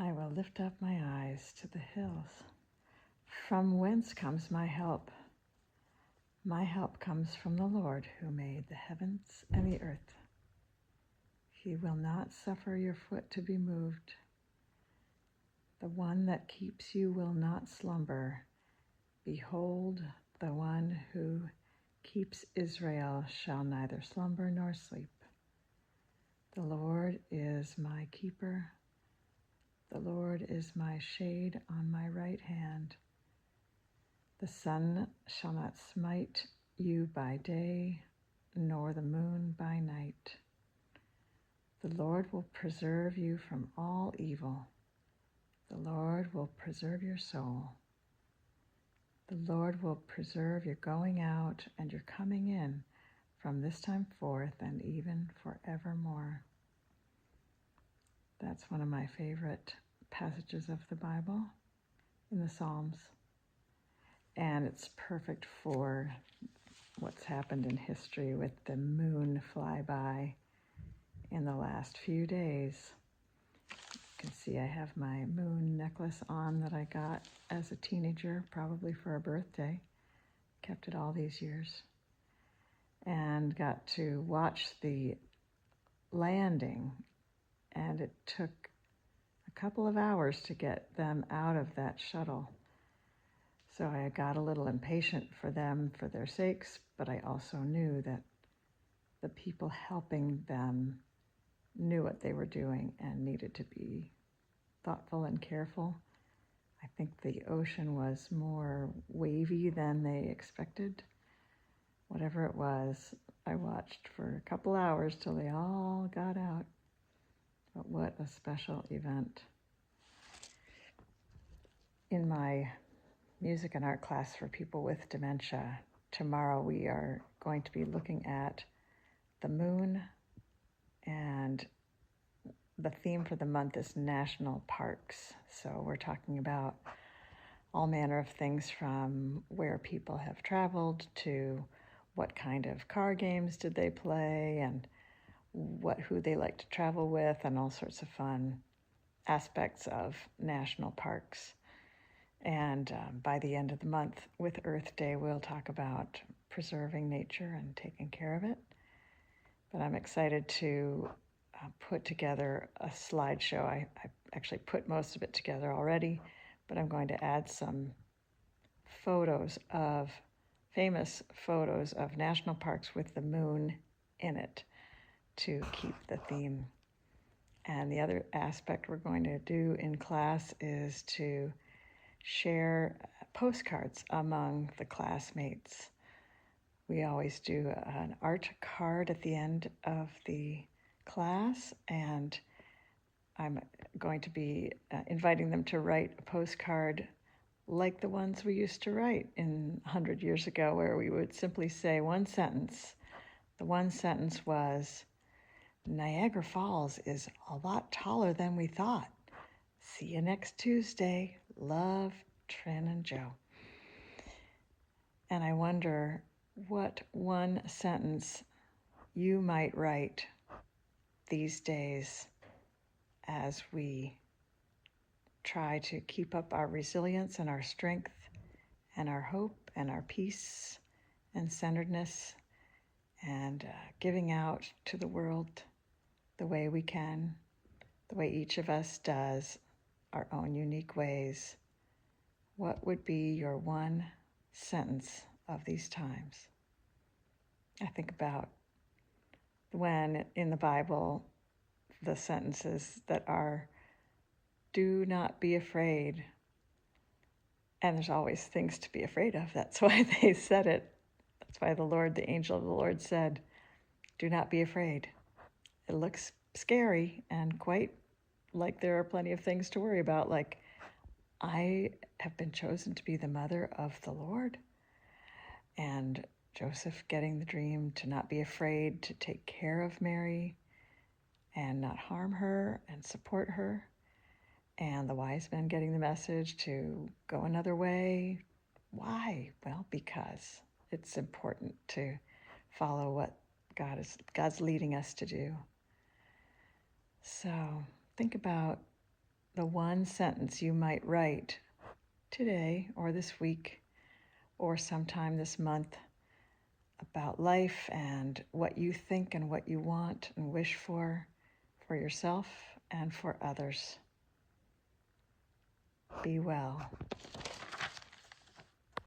I will lift up my eyes to the hills. From whence comes my help? My help comes from the Lord who made the heavens and the earth. He will not suffer your foot to be moved. The one that keeps you will not slumber. Behold, the one who keeps Israel shall neither slumber nor sleep. The Lord is my keeper. The Lord is my shade on my right hand. The sun shall not smite you by day, nor the moon by night. The Lord will preserve you from all evil. The Lord will preserve your soul. The Lord will preserve your going out and your coming in from this time forth and even forevermore. That's one of my favorite passages of the Bible in the Psalms. And it's perfect for what's happened in history with the moon flyby in the last few days. You can see I have my moon necklace on that I got as a teenager, probably for a birthday. Kept it all these years. And got to watch the landing, and it took a couple of hours to get them out of that shuttle. So I got a little impatient for them, for their sakes, but I also knew that the people helping them knew what they were doing and needed to be thoughtful and careful. I think the ocean was more wavy than they expected. Whatever it was, I watched for a couple hours till they all got out. But what a special event. In my music and art class for people with dementia, tomorrow we are going to be looking at the moon, and the theme for the month is national parks. So we're talking about all manner of things, from where people have traveled to what kind of car games did they play and who they like to travel with, and all sorts of fun aspects of national parks. And by the end of the month, with Earth Day, we'll talk about preserving nature and taking care of it. But I'm excited to put together a slideshow. I actually put most of it together already, but I'm going to add some famous photos of national parks with the moon in it to keep the theme. And the other aspect we're going to do in class is to share postcards among the classmates. We always do an art card at the end of the class, and I'm going to be inviting them to write a postcard like the ones we used to write 100 years ago, where we would simply say one sentence. The one sentence was, "Niagara Falls is a lot taller than we thought. See you next Tuesday. Love, Trin and Joe." And I wonder what one sentence you might write these days as we try to keep up our resilience and our strength and our hope and our peace and centeredness, and giving out to the world the way we can, the way each of us does, our own unique ways. What would be your one sentence of these times? I think about when in the Bible, the sentences that are, "Do not be afraid." And there's always things to be afraid of. That's why they said it. That's why the angel of the Lord said, "Do not be afraid." It looks scary and quite like there are plenty of things to worry about, like I have been chosen to be the mother of the Lord, and Joseph getting the dream to not be afraid to take care of Mary and not harm her and support her, and the wise men getting the message to go another way. Why? Well, because it's important to follow what God's leading us to do. So think about the one sentence you might write today or this week or sometime this month about life and what you think and what you want and wish for yourself and for others. Be well.